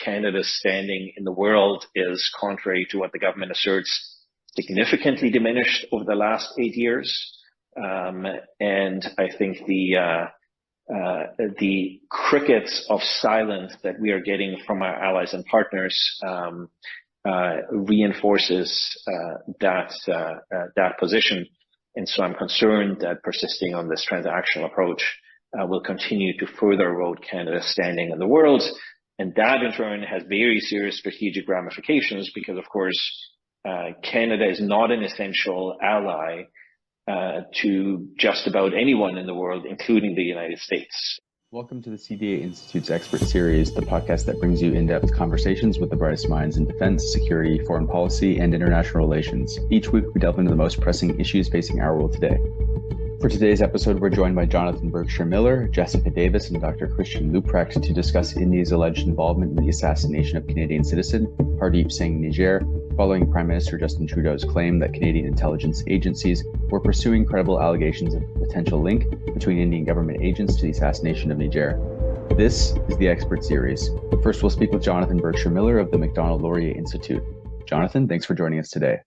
Canada's standing in the world is, contrary to what the government asserts, significantly diminished over the last 8 years. And I think the crickets of silence that we are getting from our allies and partners reinforces that position. And so I'm concerned that persisting on this transactional approach will continue to further erode Canada's standing in the world. And that in turn has very serious strategic ramifications because, of course, Canada is not an essential ally to just about anyone in the world, including the United States. Welcome to the CDA Institute's Expert Series, the podcast that brings you in-depth conversations with the brightest minds in defense, security, foreign policy, and international relations. Each week, we delve into the most pressing issues facing our world today. For today's episode, we're joined by Jonathan Berkshire Miller, Jessica Davis, and Dr. Christian Leuprecht to discuss India's alleged involvement in the assassination of Canadian citizen Hardeep Sing Nijjar, following Prime Minister Justin Trudeau's claim that Canadian intelligence agencies were pursuing credible allegations of a potential link between Indian government agents to the assassination of Nijjar. This is the Expert Series. First, we'll speak with Jonathan Berkshire Miller of the Macdonald-Laurier Institute. Jonathan, thanks for joining us today.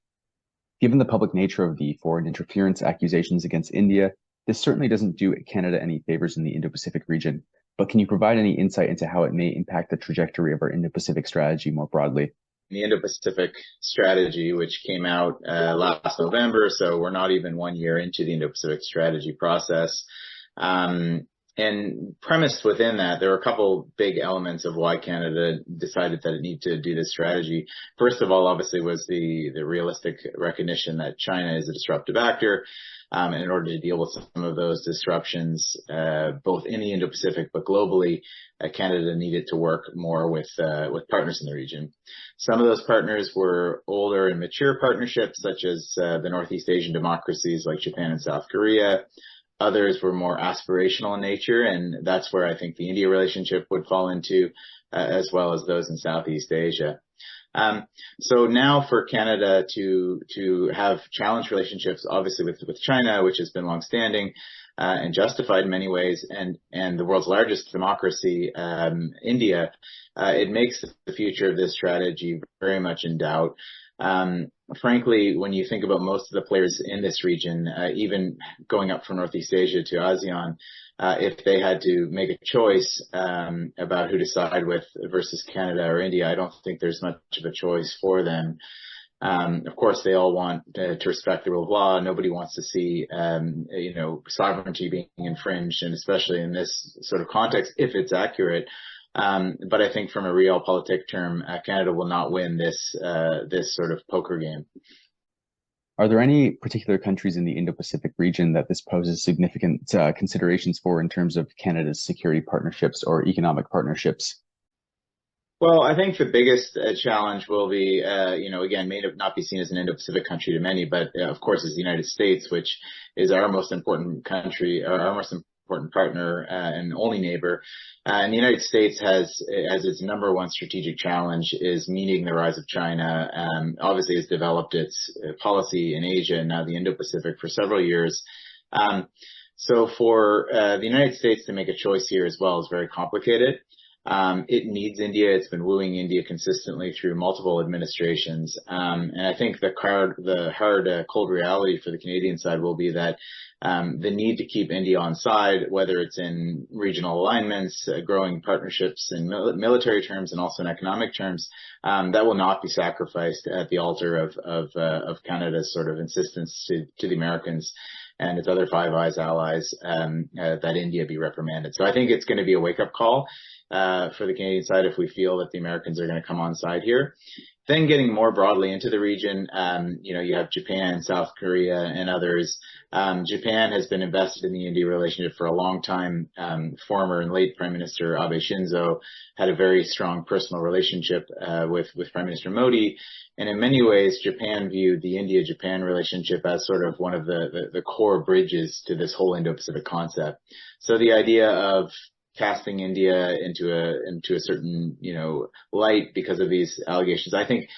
Given the public nature of the foreign interference accusations against India, this certainly doesn't do Canada any favors in the Indo-Pacific region. But can you provide any insight into how it may impact the trajectory of our Indo-Pacific strategy more broadly? The Indo-Pacific strategy, which came out last November, so we're not even 1 year into the Indo-Pacific strategy process. And premised within that, there are a couple big elements of why Canada decided that it needed to do this strategy. First of all, obviously, was the realistic recognition that China is a disruptive actor. And in order to deal with some of those disruptions, both in the Indo-Pacific but globally, Canada needed to work more with partners in the region. Some of those partners were older and mature partnerships, such as the Northeast Asian democracies like Japan and South Korea. Others were more aspirational in nature, and that's where I think the India relationship would fall into, as well as those in Southeast Asia. So now for Canada to have challenged relationships, obviously with China, which has been longstanding and justified in many ways, and the world's largest democracy, India, it makes the future of this strategy very much in doubt. Frankly, when you think about most of the players in this region, even going up from Northeast Asia to ASEAN, if they had to make a choice about who to side with versus Canada or India, I don't think there's much of a choice for them. Of course, they all want to respect the rule of law. Nobody wants to see, sovereignty being infringed, and especially in this sort of context, if it's accurate. But I think from a realpolitik term, Canada will not win this sort of poker game. Are there any particular countries in the Indo-Pacific region that this poses significant considerations for in terms of Canada's security partnerships or economic partnerships? Well, I think the biggest challenge will be, again, may not be seen as an Indo-Pacific country to many, but of course is the United States, which is our most important country, or our most important partner and only neighbor. And the United States has, as its number one strategic challenge, is meeting the rise of China. Obviously, has developed its policy in Asia and now the Indo-Pacific for several years. So for the United States to make a choice here as well is very complicated. It needs India. It's been wooing India consistently through multiple administrations. And I think the hard, cold reality for the Canadian side will be that the need to keep India on side, whether it's in regional alignments, growing partnerships in military terms and also in economic terms, that will not be sacrificed at the altar of Canada's sort of insistence to the Americans and its other Five Eyes allies that India be reprimanded. So I think it's going to be a wake-up call for the Canadian side if we feel that the Americans are going to come on side here. Then getting more broadly into the region, you have Japan, South Korea, and others. Japan has been invested in the India relationship for a long time. Former and late Prime Minister Abe Shinzo had a very strong personal relationship with Prime Minister Modi. And in many ways, Japan viewed the India-Japan relationship as sort of one of the core bridges to this whole Indo-Pacific concept. So the idea of casting India into a certain, light because of these allegations. I think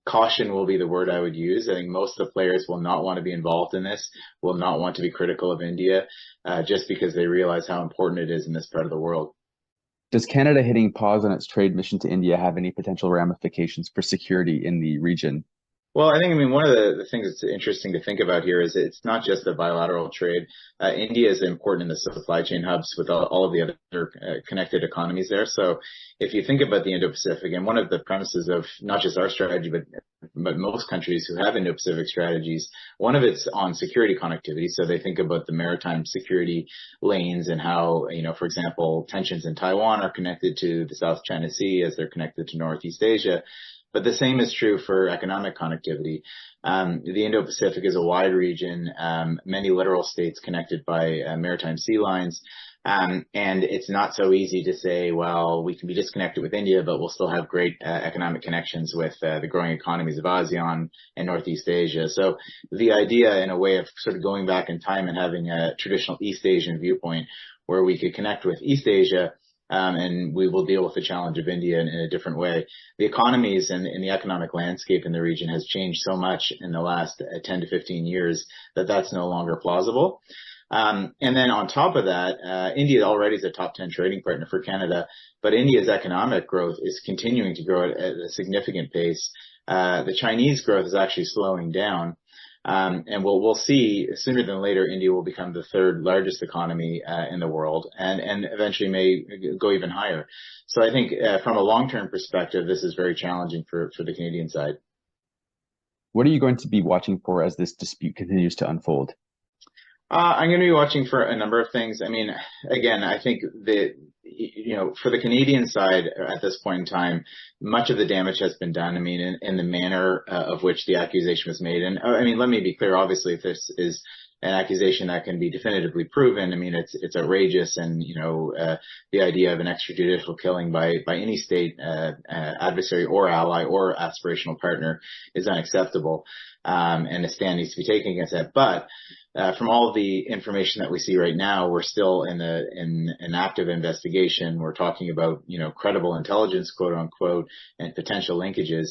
caution will be the word I would use. I think most of the players will not want to be involved in this, will not want to be critical of India, just because they realize how important it is in this part of the world. Does Canada hitting pause on its trade mission to India have any potential ramifications for security in the region? Well, I mean, one of the things that's interesting to think about here is it's not just the bilateral trade. India is important in the supply chain hubs with all of the other connected economies there. So if you think about the Indo-Pacific, and one of the premises of not just our strategy, but most countries who have Indo-Pacific strategies, one of it's on security connectivity. So they think about the maritime security lanes and how, for example, tensions in Taiwan are connected to the South China Sea as they're connected to Northeast Asia. But the same is true for economic connectivity. The Indo-Pacific is a wide region, many littoral states connected by maritime sea lines. And it's not so easy to say, well, we can be disconnected with India, but we'll still have great economic connections with the growing economies of ASEAN and Northeast Asia. So the idea, in a way, of sort of going back in time and having a traditional East Asian viewpoint where we could connect with East Asia, and we will deal with the challenge of India in a different way. The economies and the economic landscape in the region has changed so much in the last 10 to 15 years that that's no longer plausible. And then on top of that, India already is a top 10 trading partner for Canada, but India's economic growth is continuing to grow at a significant pace. The Chinese growth is actually slowing down. And we'll see sooner than later, India will become the third largest economy in the world and eventually may go even higher. So I think from a long-term perspective, this is very challenging for the Canadian side. What are you going to be watching for as this dispute continues to unfold? I'm going to be watching for a number of things. I mean, again, I think that, for the Canadian side at this point in time, much of the damage has been done. I mean, in the manner of which the accusation was made. And I mean, let me be clear. Obviously, if this is an accusation that can be definitively proven, I mean, it's outrageous. And, the idea of an extrajudicial killing by any state adversary or ally or aspirational partner is unacceptable. And a stand needs to be taken against that. But from all the information that we see right now, we're still in an active investigation. We're talking about, credible intelligence, quote unquote, and potential linkages.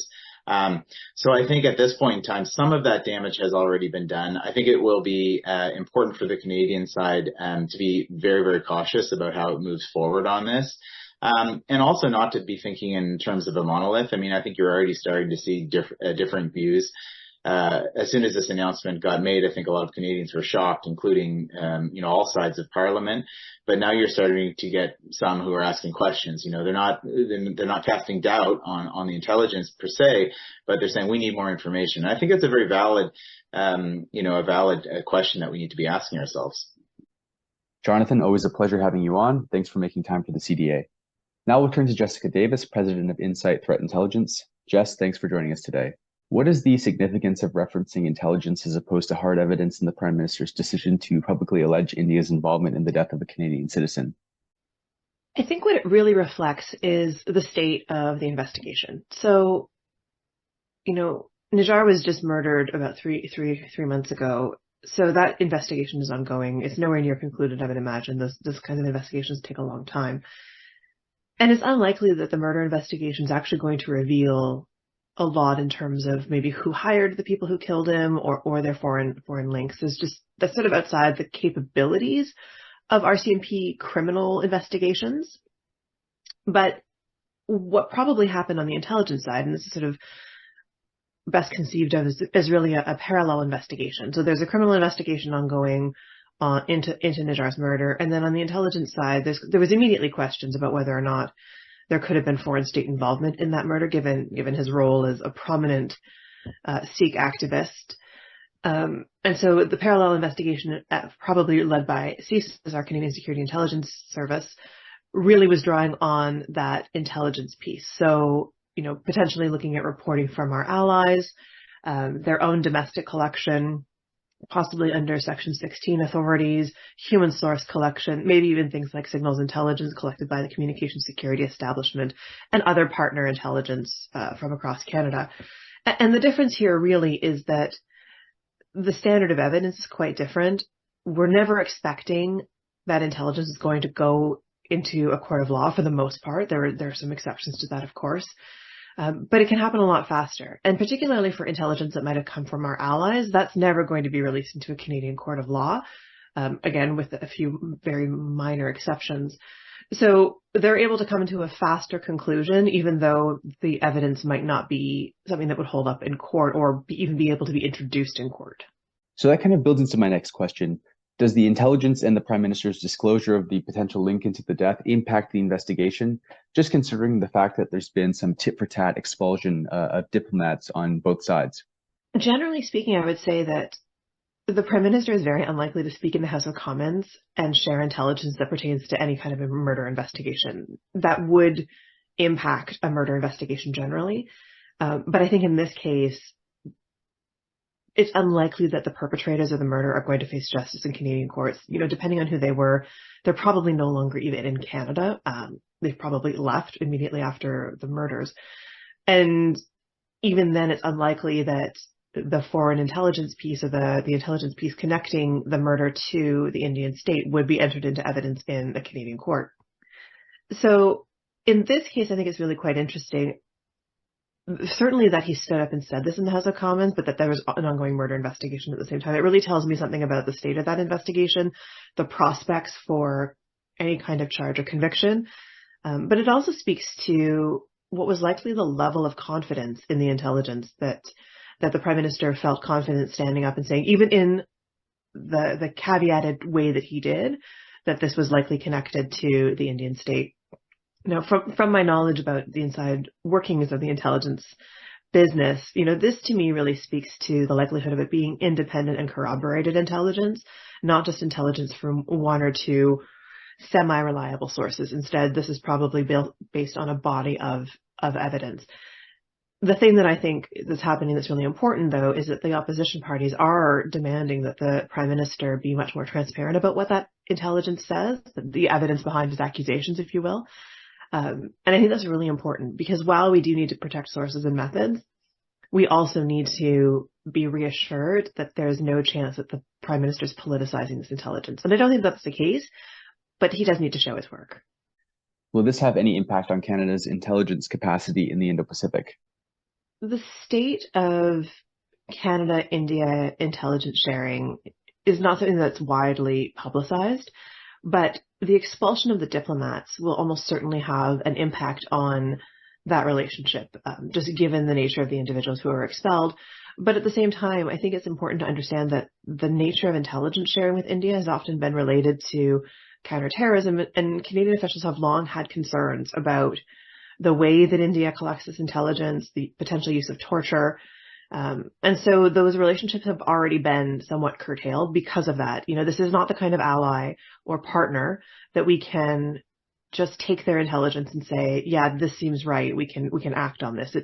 So I think at this point in time, some of that damage has already been done. I think it will be important for the Canadian side to be very, very cautious about how it moves forward on this. And also not to be thinking in terms of a monolith. I mean, I think you're already starting to see different views. As soon as this announcement got made, I think a lot of Canadians were shocked, including, all sides of Parliament. But now you're starting to get some who are asking questions. They're not casting doubt on the intelligence per se, but they're saying we need more information. And I think it's a very valid, question that we need to be asking ourselves. Jonathan, always a pleasure having you on. Thanks for making time for the CDA. Now we'll turn to Jessica Davis, President of Insight Threat Intelligence. Jess, thanks for joining us today. What is the significance of referencing intelligence as opposed to hard evidence in the Prime Minister's decision to publicly allege India's involvement in the death of a Canadian citizen? I think what it really reflects is the state of the investigation. So, Nijjar was just murdered about three months ago. So that investigation is ongoing. It's nowhere near concluded, I would imagine. This kind of investigations take a long time. And it's unlikely that the murder investigation is actually going to reveal a lot in terms of maybe who hired the people who killed him or their foreign links. That's sort of outside the capabilities of RCMP criminal investigations. But what probably happened on the intelligence side, and this is sort of best conceived of as really a parallel investigation. So there's a criminal investigation ongoing into Nijjar's murder, and then on the intelligence side, there was immediately questions about whether or not there could have been foreign state involvement in that murder, given his role as a prominent Sikh activist. And so the parallel investigation, probably led by CSIS, our Canadian Security Intelligence Service, really was drawing on that intelligence piece. So, potentially looking at reporting from our allies, their own domestic collection, possibly under Section 16 authorities, human source collection, maybe even things like signals intelligence collected by the Communication Security Establishment and other partner intelligence from across Canada. And the difference here really is that the standard of evidence is quite different. We're never expecting that intelligence is going to go into a court of law for the most part. There are some exceptions to that, of course. But it can happen a lot faster. And particularly for intelligence that might have come from our allies, that's never going to be released into a Canadian court of law, again, with a few very minor exceptions. So they're able to come to a faster conclusion, even though the evidence might not be something that would hold up in court or even be able to be introduced in court. So that kind of builds into my next question. Does the intelligence and the Prime Minister's disclosure of the potential link into the death impact the investigation, just considering the fact that there's been some tit-for-tat expulsion of diplomats on both sides? Generally speaking, I would say that the Prime Minister is very unlikely to speak in the House of Commons and share intelligence that pertains to any kind of a murder investigation. That would impact a murder investigation generally. But I think in this case, it's unlikely that the perpetrators of the murder are going to face justice in Canadian courts. You know, depending on who they were, they're probably no longer even in Canada. They've probably left immediately after the murders. And even then, it's unlikely that the foreign intelligence piece or the intelligence piece connecting the murder to the Indian state would be entered into evidence in a Canadian court. So in this case, I think it's really quite interesting. Certainly that he stood up and said this in the House of Commons, but that there was an ongoing murder investigation at the same time. It really tells me something about the state of that investigation, the prospects for any kind of charge or conviction. But it also speaks to what was likely the level of confidence in the intelligence that the Prime Minister felt confident standing up and saying, even in the caveated way that he did, that this was likely connected to the Indian state. Now, from my knowledge about the inside workings of the intelligence business, you know, this to me really speaks to the likelihood of it being independent and corroborated intelligence, not just intelligence from one or two semi-reliable sources. Instead, this is probably based on a body of evidence. The thing that I think that's happening that's really important, though, is that the opposition parties are demanding that the Prime Minister be much more transparent about what that intelligence says, the evidence behind his accusations, if you will. And I think that's really important because while we do need to protect sources and methods, we also need to be reassured that there's no chance that the Prime Minister is politicizing this intelligence. And I don't think that's the case, but he does need to show his work. Will this have any impact on Canada's intelligence capacity in the Indo-Pacific? The state of Canada-India intelligence sharing is not something that's widely publicized, but the expulsion of the diplomats will almost certainly have an impact on that relationship, just given the nature of the individuals who are expelled. But at the same time, I think it's important to understand that the nature of intelligence sharing with India has often been related to counterterrorism, and Canadian officials have long had concerns about the way that India collects this intelligence, the potential use of torture. And so those relationships have already been somewhat curtailed because of that. You know, this is not the kind of ally or partner that we can just take their intelligence and say, yeah, this seems right. We can act on this.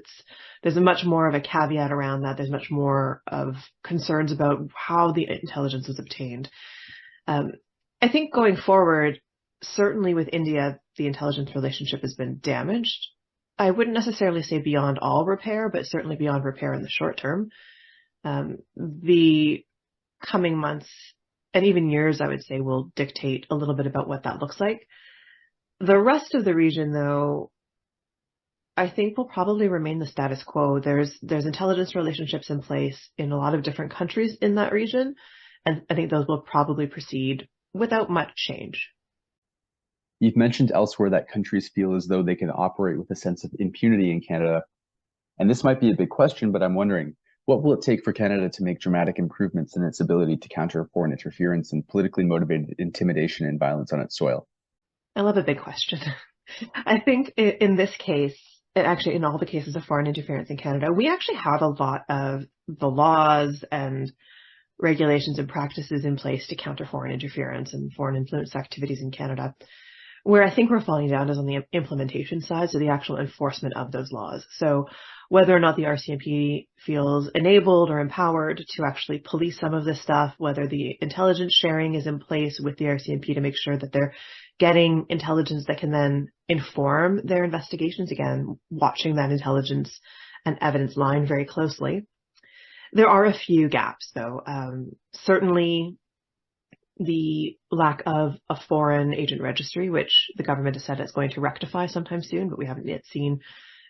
There's a much more of a caveat around that. There's much more of concerns about how the intelligence was obtained. I think going forward, certainly with India, the intelligence relationship has been damaged. I wouldn't necessarily say beyond all repair, but certainly beyond repair in the short term. The coming months and even years, I would say, will dictate a little bit about what that looks like. The rest of the region, though, I think will probably remain the status quo. There's intelligence relationships in place in a lot of different countries in that region, and I think those will probably proceed without much change. You've mentioned elsewhere that countries feel as though they can operate with a sense of impunity in Canada. And this might be a big question, but I'm wondering, what will it take for Canada to make dramatic improvements in its ability to counter foreign interference and politically motivated intimidation and violence on its soil? I love a big question. I think in this case, actually in all the cases of foreign interference in Canada, we actually have a lot of the laws and regulations and practices in place to counter foreign interference and foreign influence activities in Canada. Where I think we're falling down is on the implementation side, so the actual enforcement of those laws. So whether or not the RCMP feels enabled or empowered to actually police some of this stuff, whether the intelligence sharing is in place with the RCMP to make sure that they're getting intelligence that can then inform their investigations, again, watching that intelligence and evidence line very closely. There are a few gaps, though. Certainly, the lack of a foreign agent registry, which the government has said it's going to rectify sometime soon, but we haven't yet seen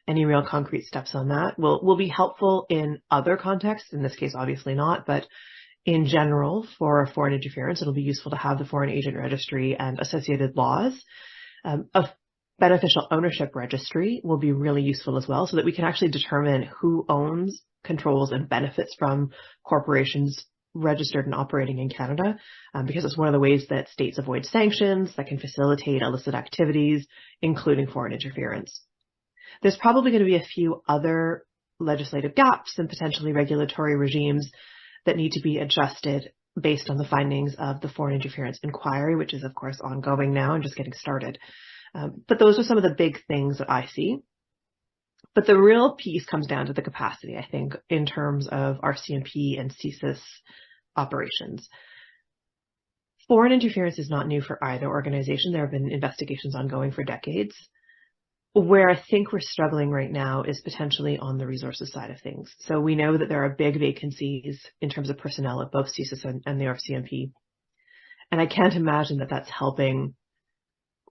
any real concrete steps on that, will be helpful in other contexts. In this case, obviously not, but in general, for foreign interference, it'll be useful to have the foreign agent registry and associated laws. A beneficial ownership registry will be really useful as well, so that we can actually determine who owns, controls, and benefits from corporations registered and operating in Canada, because it's one of the ways that states avoid sanctions that can facilitate illicit activities, including foreign interference. There's probably going to be a few other legislative gaps and potentially regulatory regimes that need to be adjusted based on the findings of the foreign interference inquiry, which is, of course, ongoing now and just getting started. But those are some of the big things that I see. But the real piece comes down to the capacity, I think, in terms of RCMP and CSIS operations. Foreign interference is not new for either organization. There have been investigations ongoing for decades. Where I think we're struggling right now is potentially on the resources side of things. So we know that there are big vacancies in terms of personnel at both CSIS and the RCMP. And I can't imagine that that's helping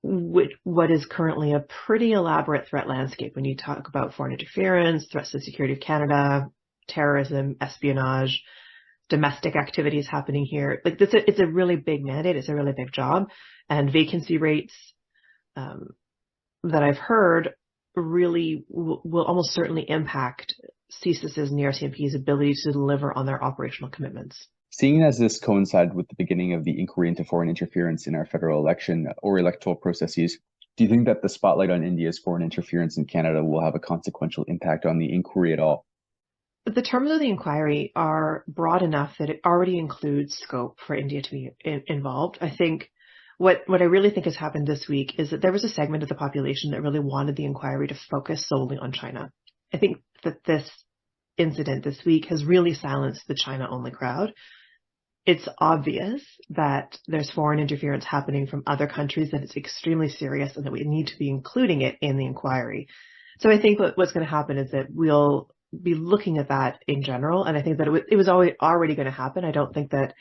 with what is currently a pretty elaborate threat landscape when you talk about foreign interference, threats to the security of Canada, terrorism, espionage, domestic activities happening here. Like this, it's a really big mandate. It's a really big job, and vacancy rates that I've heard really will almost certainly impact CSIS's and the RCMP's ability to deliver on their operational commitments. Seeing as this coincided with the beginning of the inquiry into foreign interference in our federal election or electoral processes, do you think that the spotlight on India's foreign interference in Canada will have a consequential impact on the inquiry at all? The terms of the inquiry are broad enough that it already includes scope for India to be involved. I think what I really think has happened this week is that there was a segment of the population that really wanted the inquiry to focus solely on China. I think that this incident this week has really silenced the China-only crowd. It's obvious that there's foreign interference happening from other countries, that it's extremely serious, and that we need to be including it in the inquiry. So I think what's going to happen is that we'll be looking at that in general, and I think that it was already going to happen. I don't think that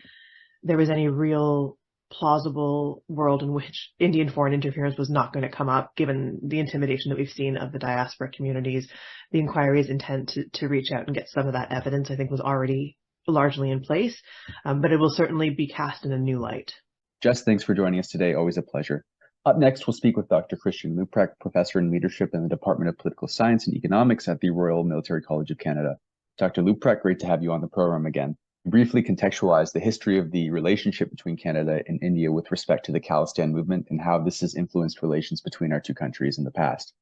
there was any real plausible world in which Indian foreign interference was not going to come up, given the intimidation that we've seen of the diaspora communities. The inquiry's intent to reach out and get some of that evidence, I think, was already largely in place, but it will certainly be cast in a new light. Jess, thanks for joining us today. Always a pleasure. Up next, we'll speak with Dr. Christian Leuprecht, Professor in Leadership in the Department of Political Science and Economics at the Royal Military College of Canada. Dr. Leuprecht, great to have you on the program again. Briefly contextualize the history of the relationship between Canada and India with respect to the Khalistan movement and how this has influenced relations between our two countries in the past.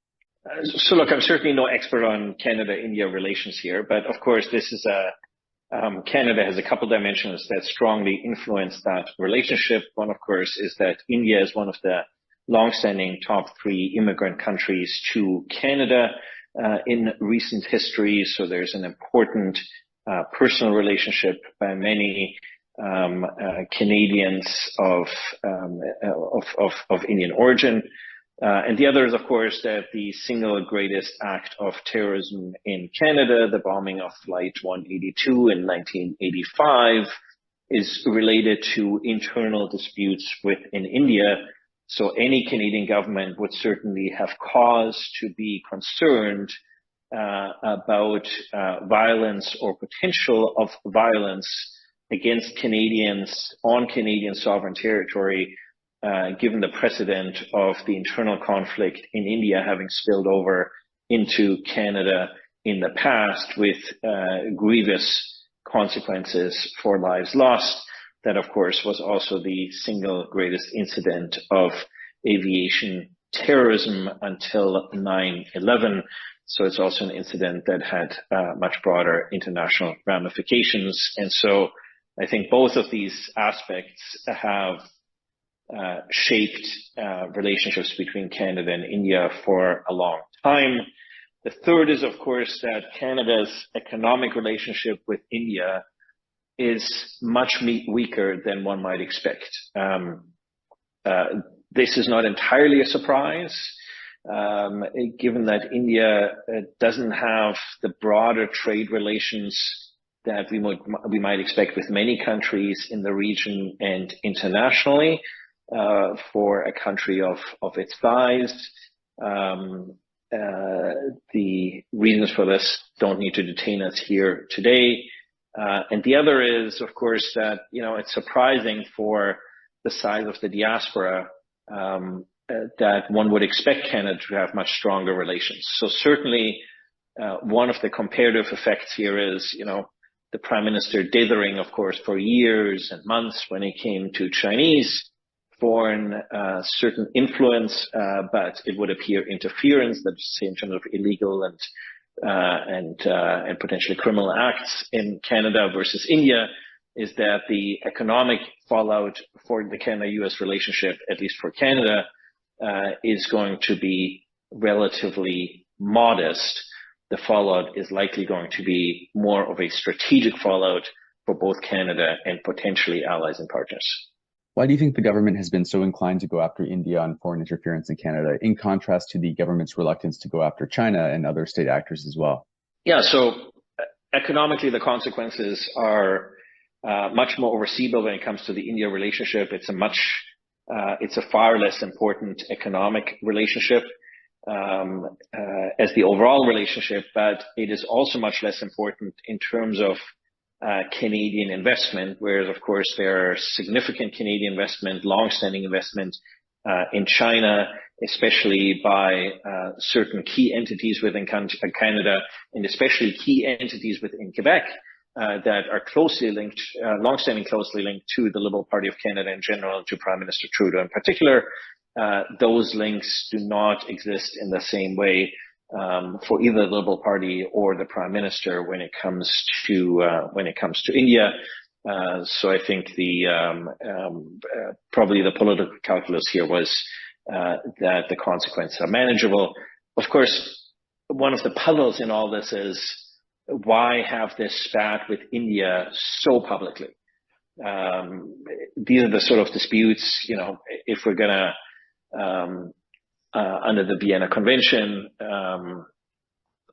So look, I'm certainly no expert on Canada-India relations here, but of course this is Canada has a couple dimensions that strongly influence that relationship. One, of course, is that India is one of the longstanding top 3 immigrant countries to Canada in recent history. So there's an important personal relationship by many Canadians of Indian origin. And the other is, of course, that the single greatest act of terrorism in Canada, the bombing of Flight 182 in 1985, is related to internal disputes within India. So any Canadian government would certainly have cause to be concerned about violence or potential of violence against Canadians on Canadian sovereign territory, given the precedent of the internal conflict in India having spilled over into Canada in the past with grievous consequences for lives lost. That, of course, was also the single greatest incident of aviation terrorism until 9/11. So it's also an incident that had much broader international ramifications. And so I think both of these aspects have shaped relationships between Canada and India for a long time. The third is, of course, that Canada's economic relationship with India is much weaker than one might expect. This is not entirely a surprise, given that India doesn't have the broader trade relations that we might expect with many countries in the region and internationally. For a country of its size. The reasons for this don't need to detain us here today. And the other is, of course, that, it's surprising for the size of the diaspora that one would expect Canada to have much stronger relations. So certainly, one of the comparative effects here is, the Prime Minister dithering, of course, for years and months when it came to Chinese foreign certain influence, but it would appear interference, that's in terms of illegal and potentially criminal acts in Canada versus India, is that the economic fallout for the Canada-US relationship, at least for Canada, is going to be relatively modest. The fallout is likely going to be more of a strategic fallout for both Canada and potentially allies and partners. Why do you think the government has been so inclined to go after India on foreign interference in Canada, in contrast to the government's reluctance to go after China and other state actors as well? Yeah, so economically, the consequences are much more overseeable when it comes to the India relationship. It's a far less important economic relationship as the overall relationship, but it is also much less important in terms of Canadian investment, whereas of course there are significant Canadian investment, long-standing investment in China, especially by certain key entities within Canada, and especially key entities within Quebec that are closely linked, long-standing closely linked to the Liberal Party of Canada in general, to Prime Minister Trudeau in particular. Those links do not exist in the same way for either the Liberal Party or the Prime Minister when it comes to India. So I think probably the political calculus here was that the consequences are manageable. Of course, one of the puzzles in all this is why have this spat with India so publicly? These are the sort of disputes, if we're gonna under the Vienna Convention,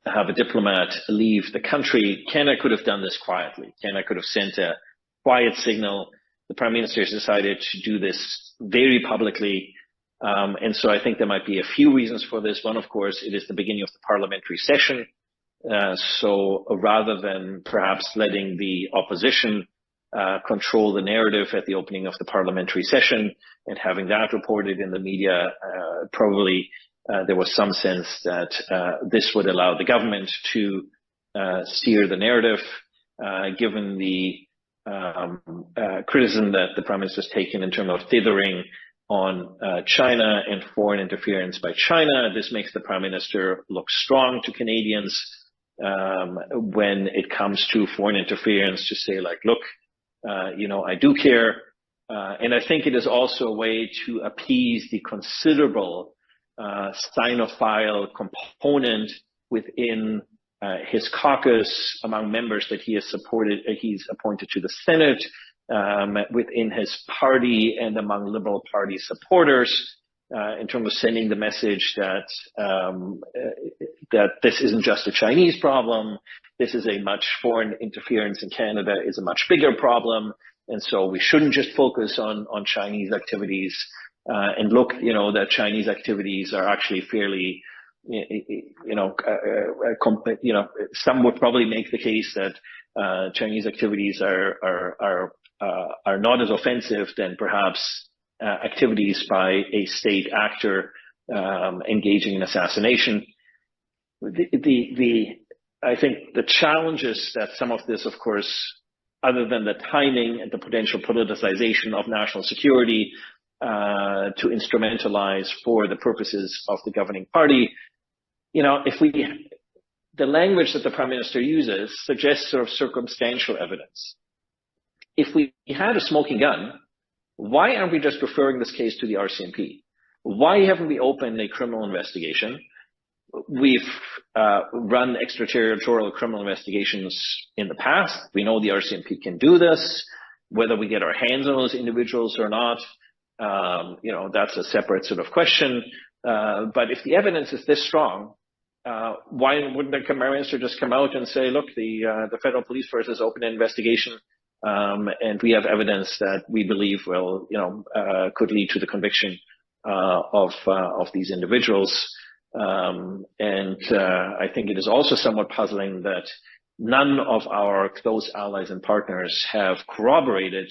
have a diplomat leave the country. Canada could have done this quietly. Canada could have sent a quiet signal. The Prime Minister has decided to do this very publicly. And so I think there might be a few reasons for this. One, of course, it is the beginning of the parliamentary session. So rather than perhaps letting the opposition control the narrative at the opening of the parliamentary session and having that reported in the media, probably there was some sense that this would allow the government to steer the narrative, given the criticism that the Prime Minister has taken in terms of dithering on China and foreign interference by China. This makes the Prime Minister look strong to Canadians when it comes to foreign interference, to say like, look, I do care. And I think it is also a way to appease the considerable Sinophile component within his caucus among members that he has supported. He's appointed to the Senate within his party and among Liberal Party supporters, in terms of sending the message that that this isn't just a Chinese problem. This is foreign interference in Canada is a much bigger problem. And so we shouldn't just focus on Chinese activities, and look, that Chinese activities are actually fairly, some would probably make the case that Chinese activities are not as offensive than perhaps activities by a state actor engaging in assassination. I think the challenges that some of this, of course, other than the timing and the potential politicization of national security to instrumentalize for the purposes of the governing party, the language that the Prime Minister uses suggests sort of circumstantial evidence. If we had a smoking gun, why aren't we just referring this case to the RCMP? Why haven't we opened a criminal investigation? We've run extraterritorial criminal investigations in the past. We know the RCMP can do this. Whether we get our hands on those individuals or not, that's a separate sort of question. But if the evidence is this strong, why wouldn't the Prime Minister just come out and say, look, the federal police force has opened an investigation, and we have evidence that we believe could lead to the conviction of these individuals. And I think it is also somewhat puzzling that none of our close allies and partners have corroborated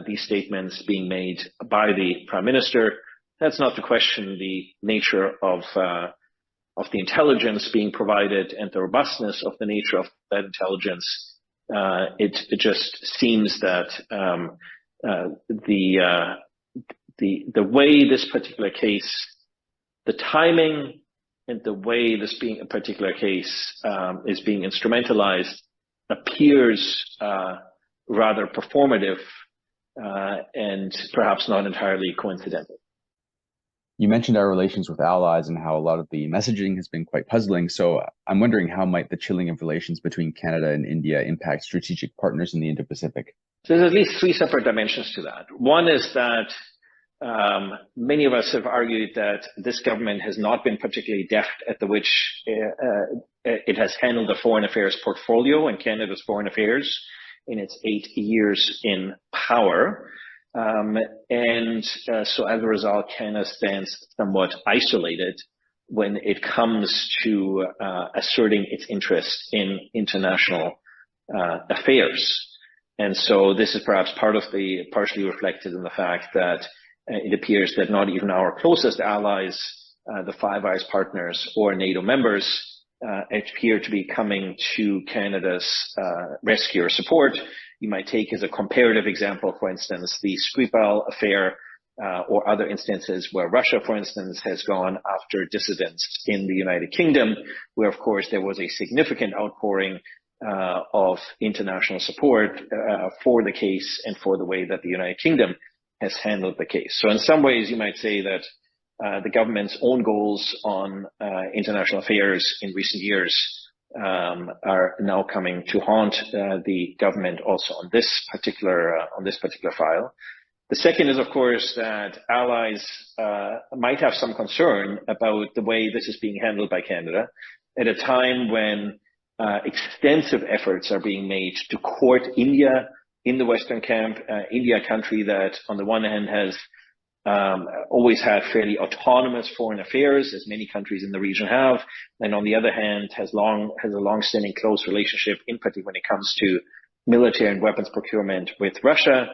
these statements being made by the Prime Minister. That's not to question the nature of the intelligence being provided and the robustness of the nature of that intelligence. It just seems that the way this particular case, the timing and the way this being a particular case is being instrumentalized appears rather performative and perhaps not entirely coincidental. You mentioned our relations with allies and how a lot of the messaging has been quite puzzling. So I'm wondering, how might the chilling of relations between Canada and India impact strategic partners in the Indo-Pacific? So there's at least three separate dimensions to that. One is that many of us have argued that this government has not been particularly deft at which it has handled the foreign affairs portfolio and Canada's foreign affairs in its 8 years in power. So as a result, Canada stands somewhat isolated when it comes to asserting its interest in international affairs. And so this is perhaps partially reflected in the fact that it appears that not even our closest allies, the Five Eyes partners or NATO members, appear to be coming to Canada's rescue or support. You might take as a comparative example, for instance, the Skripal affair or other instances where Russia, for instance, has gone after dissidents in the United Kingdom, where, of course, there was a significant outpouring of international support for the case and for the way that the United Kingdom has handled the case. So in some ways, you might say that the government's own goals on international affairs in recent years are now coming to haunt the government also on this particular file. The second is, of course, that allies might have some concern about the way this is being handled by Canada at a time when extensive efforts are being made to court India in the Western camp, India, a country that on the one hand has always had fairly autonomous foreign affairs, as many countries in the region have, and on the other hand has a long-standing close relationship, in particular when it comes to military and weapons procurement with Russia,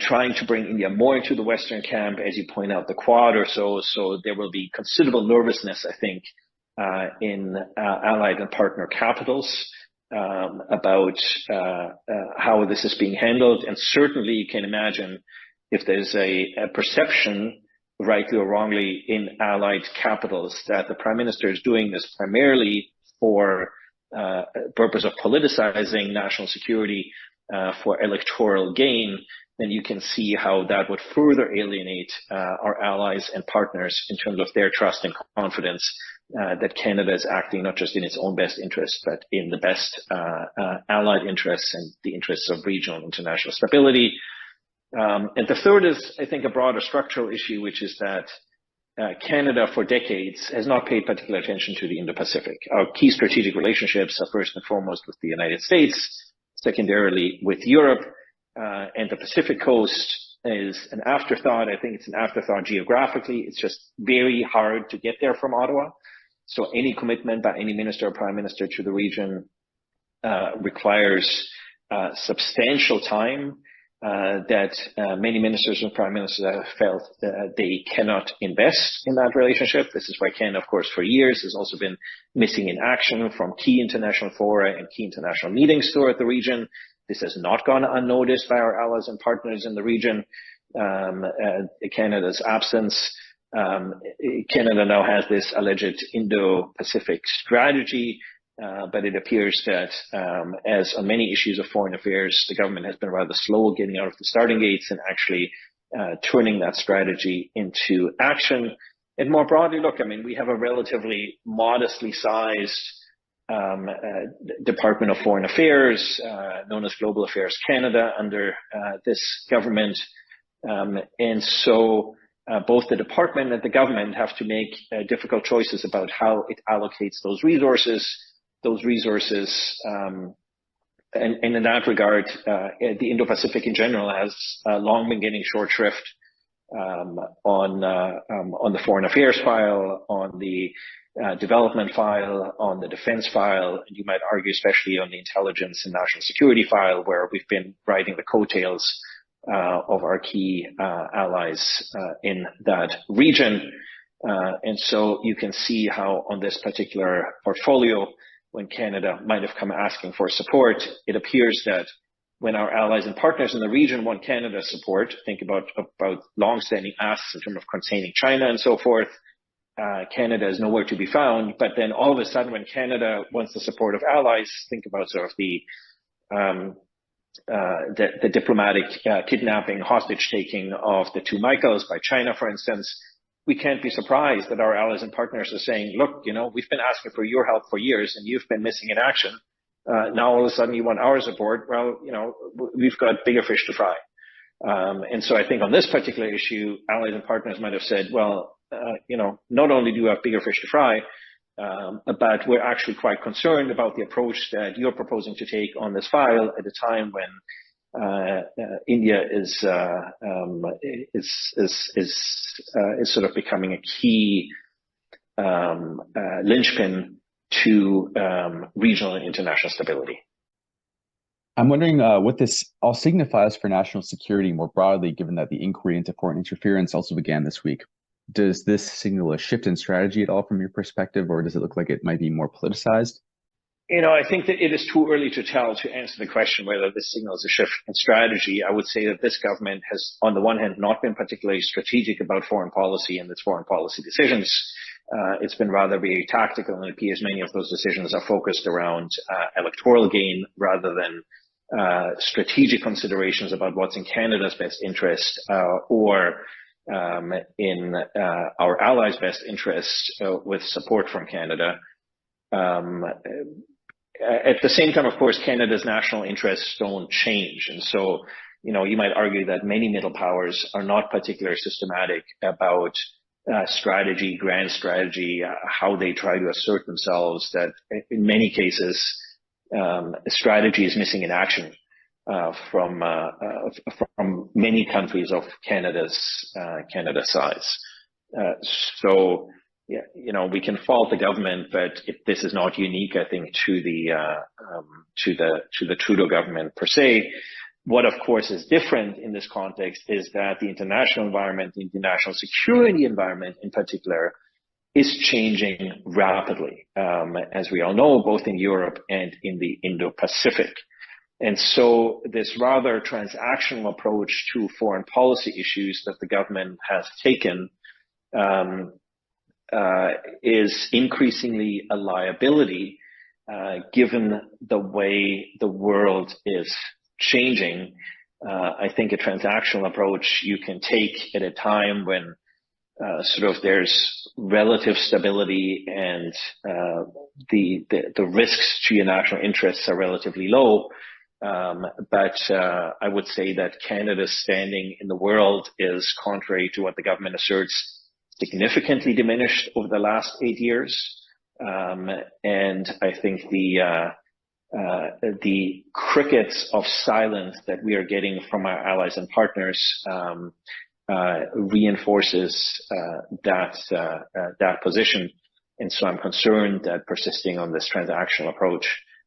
trying to bring India more into the Western camp, as you point out, the Quad or so. So there will be considerable nervousness, I think, in allied and partner capitals about how this is being handled. And certainly you can imagine if there's a perception, rightly or wrongly, in allied capitals that the Prime Minister is doing this primarily for purpose of politicizing national security for electoral gain, then you can see how that would further alienate our allies and partners in terms of their trust and confidence that Canada is acting not just in its own best interest, but in the best allied interests and the interests of regional and international stability. And the third is, I think, a broader structural issue, which is that Canada for decades has not paid particular attention to the Indo-Pacific. Our key strategic relationships are first and foremost with the United States, secondarily with Europe, and the Pacific coast is an afterthought. I think it's an afterthought geographically. It's just very hard to get there from Ottawa. So any commitment by any minister or prime minister to the region requires substantial time that many ministers and prime ministers have felt they cannot invest in that relationship. This is why Canada, of course, for years has also been missing in action from key international fora and key international meetings throughout the region. This has not gone unnoticed by our allies and partners in the region. Canada's absence. Canada now has this alleged Indo-Pacific strategy, but it appears that as on many issues of foreign affairs, the government has been rather slow getting out of the starting gates and actually turning that strategy into action. And more broadly, look, I mean, we have a relatively modestly sized Department of Foreign Affairs, known as Global Affairs Canada, under this government. And so both the department and the government have to make difficult choices about how it allocates those resources. And in that regard, the Indo-Pacific in general has long been getting short shrift on the foreign affairs file, on the development file, on the defense file, and you might argue especially on the intelligence and national security file, where we've been riding the coattails of our key allies in that region. And so you can see how on this particular portfolio, when Canada might have come asking for support, it appears that when our allies and partners in the region want Canada's support, think about long-standing asks in terms of containing China and so forth, Canada is nowhere to be found. But then all of a sudden, when Canada wants the support of allies, think about sort of the diplomatic kidnapping, hostage-taking of the two Michaels by China, for instance, we can't be surprised that our allies and partners are saying, look, we've been asking for your help for years and you've been missing in action. Now all of a sudden you want our support. Well, we've got bigger fish to fry. And so I think on this particular issue, allies and partners might have said, well, not only do we have bigger fish to fry, but we're actually quite concerned about the approach that you're proposing to take on this file at a time when India is sort of becoming a key linchpin to regional and international stability. I'm wondering what this all signifies for national security more broadly, given that the inquiry into foreign interference also began this week. Does this signal a shift in strategy at all from your perspective, or does it look like it might be more politicized? I think that it is too early to tell to answer the question whether this signals a shift in strategy. I would say that this government has, on the one hand, not been particularly strategic about foreign policy and its foreign policy decisions. It's been rather very tactical, and it appears many of those decisions are focused around electoral gain rather than strategic considerations about what's in Canada's best interest or in our allies' best interest with support from Canada. At the same time, of course, Canada's national interests don't change. And so, you might argue that many middle powers are not particularly systematic about strategy, grand strategy, how they try to assert themselves, that in many cases, strategy is missing in action from many countries of Canada's size. So, we can fault the government, but this is not unique, I think, to the Trudeau government per se. What, of course, is different in this context is that the international environment, the international security environment in particular, is changing rapidly, as we all know, both in Europe and in the Indo-Pacific. And so this rather transactional approach to foreign policy issues that the government has taken is increasingly a liability, given the way the world is changing. I think a transactional approach you can take at a time when there's relative stability and the risks to your national interests are relatively low. But I would say that Canada's standing in the world is, contrary to what the government asserts, significantly diminished over the last 8 years. And I think the crickets of silence that we are getting from our allies and partners reinforces that position. And so I'm concerned that persisting on this transactional approach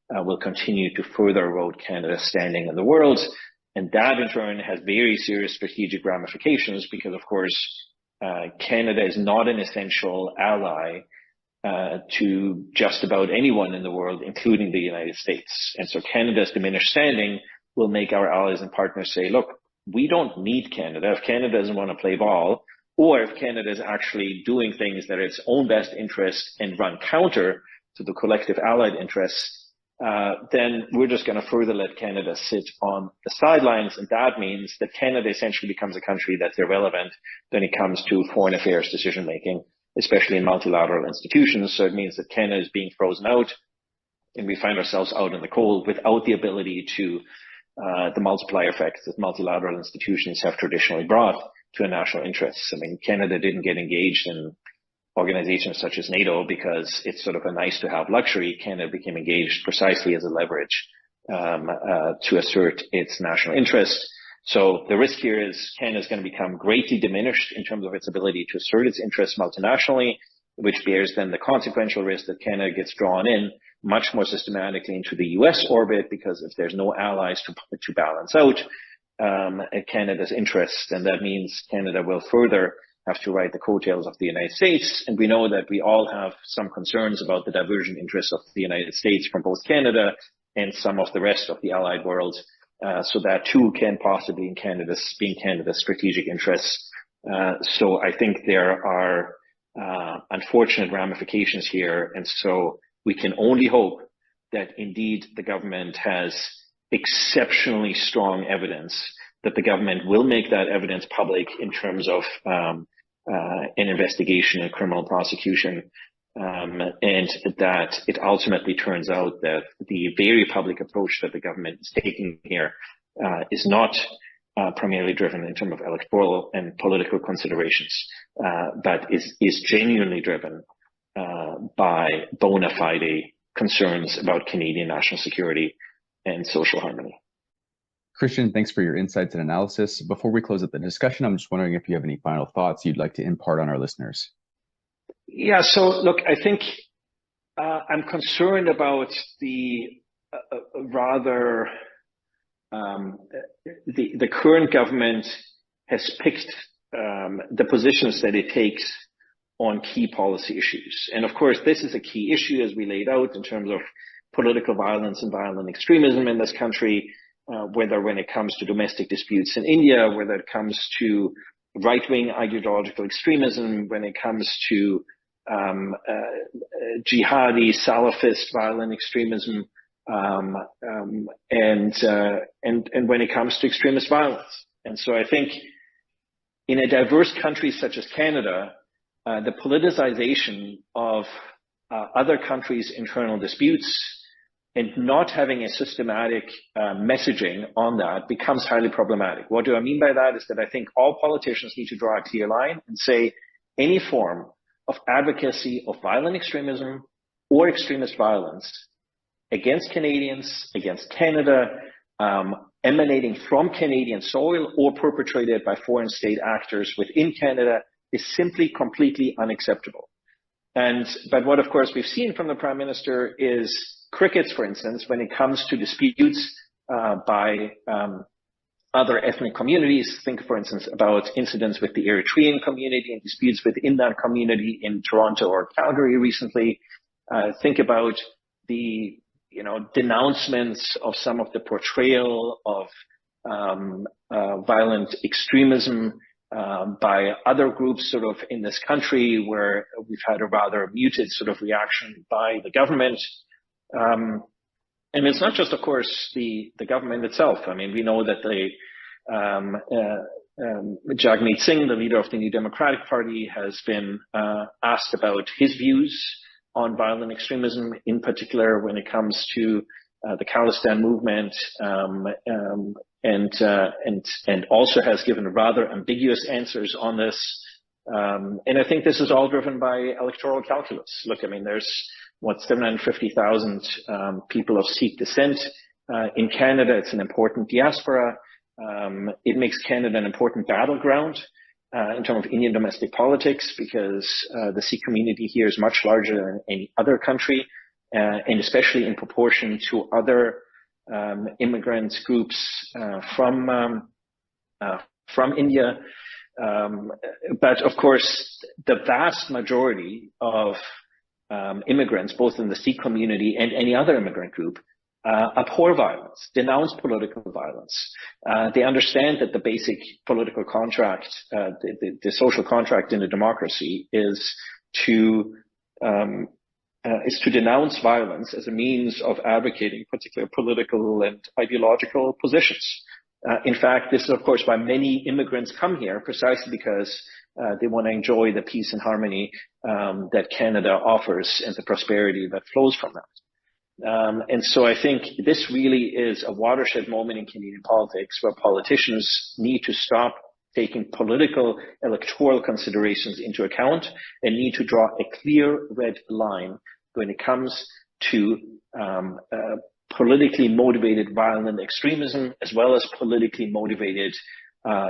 will continue to further erode Canada's standing in the world. And that in turn has very serious strategic ramifications because, of course, Canada is not an essential ally to just about anyone in the world, including the United States. And so Canada's diminished standing will make our allies and partners say, look, we don't need Canada. If Canada doesn't want to play ball, or if Canada is actually doing things that are its own best interest and run counter to the collective allied interests, then we're just going to further let Canada sit on the sidelines. And that means that Canada essentially becomes a country that's irrelevant when it comes to foreign affairs decision-making, especially in multilateral institutions. So it means that Canada is being frozen out, and we find ourselves out in the cold without the ability to the multiplier effects that multilateral institutions have traditionally brought to a national interests. I mean, Canada didn't get engaged in organizations such as NATO because it's sort of a nice to have luxury. Canada became engaged precisely as a leverage to assert its national interest. So the risk here is Canada is going to become greatly diminished in terms of its ability to assert its interests multinationally, which bears then the consequential risk that Canada gets drawn in much more systematically into the US orbit, because if there's no allies to balance out, Canada's interests, and that means Canada will further have to ride the coattails of the United States. And we know that we all have some concerns about the divergent interests of the United States from both Canada and some of the rest of the allied world. So that too can possibly be in Canada's strategic interests. So I think there are unfortunate ramifications here. And so we can only hope that indeed the government has exceptionally strong evidence, that the government will make that evidence public in terms of an investigation and criminal prosecution, and that it ultimately turns out that the very public approach that the government is taking here is not primarily driven in terms of electoral and political considerations, but is genuinely driven by bona fide concerns about Canadian national security and social harmony. Christian, thanks for your insights and analysis. Before we close up the discussion, I'm just wondering if you have any final thoughts you'd like to impart on our listeners. Yeah, so look, I think I'm concerned about the the current government has picked the positions that it takes on key policy issues. And of course, this is a key issue as we laid out in terms of political violence and violent extremism in this country, whether when it comes to domestic disputes in India, whether it comes to right-wing ideological extremism, when it comes to jihadi, Salafist violent extremism, and when it comes to extremist violence. And so I think in a diverse country such as Canada, the politicization of other countries' internal disputes and not having a systematic messaging on that becomes highly problematic. What do I mean by that is that I think all politicians need to draw a clear line and say any form of advocacy of violent extremism or extremist violence against Canadians, against Canada, emanating from Canadian soil or perpetrated by foreign state actors within Canada is simply completely unacceptable. But what, of course, we've seen from the Prime Minister is crickets, for instance, when it comes to disputes by other ethnic communities. Think, for instance, about incidents with the Eritrean community and disputes within that community in Toronto or Calgary recently. Think about the denouncements of some of the portrayal of violent extremism by other groups sort of in this country, where we've had a rather muted sort of reaction by the government. And it's not just, of course, the government itself. I mean, we know that Jagmeet Singh, the leader of the New Democratic Party, has been asked about his views on violent extremism, in particular when it comes to the Khalistan movement, and also has given rather ambiguous answers on this. And I think this is all driven by electoral calculus. Look, I mean, there's 750,000 people of Sikh descent in Canada. It's an important diaspora. It makes Canada an important battleground in terms of Indian domestic politics, because the Sikh community here is much larger than any other country, and especially in proportion to other immigrant groups from India. But of course, the vast majority of immigrants, both in the Sikh community and any other immigrant group, abhor violence, denounce political violence. They understand that the basic political contract, the social contract in a democracy, is to denounce violence as a means of advocating particular political and ideological positions. In fact, this is, of course, why many immigrants come here, precisely because they want to enjoy the peace and harmony that Canada offers and the prosperity that flows from that. And so I think this really is a watershed moment in Canadian politics, where politicians need to stop taking political electoral considerations into account and need to draw a clear red line when it comes to politically motivated violent extremism, as well as politically motivated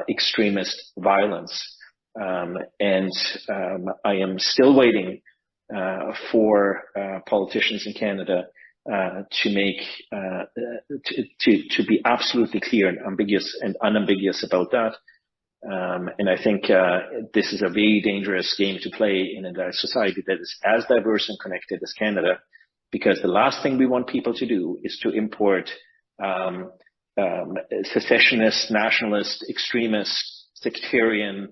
extremist violence. And I am still waiting for politicians in Canada to make to be absolutely clear and unambiguous about that. And I think this is a very dangerous game to play in a society that is as diverse and connected as Canada, because the last thing we want people to do is to import secessionist, nationalist, extremist, sectarian,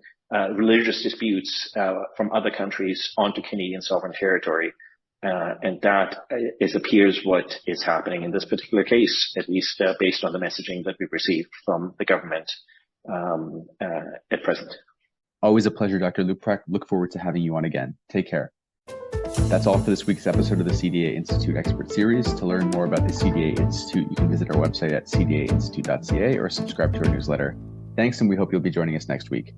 religious disputes from other countries onto Canadian sovereign territory. And that appears what is happening in this particular case, at least based on the messaging that we've received from the government at present. Always a pleasure, Dr. Leuprecht. Look forward to having you on again. Take care. That's all for this week's episode of the CDA Institute Expert Series. To learn more about the CDA Institute, you can visit our website at cdainstitute.ca or subscribe to our newsletter. Thanks, and we hope you'll be joining us next week.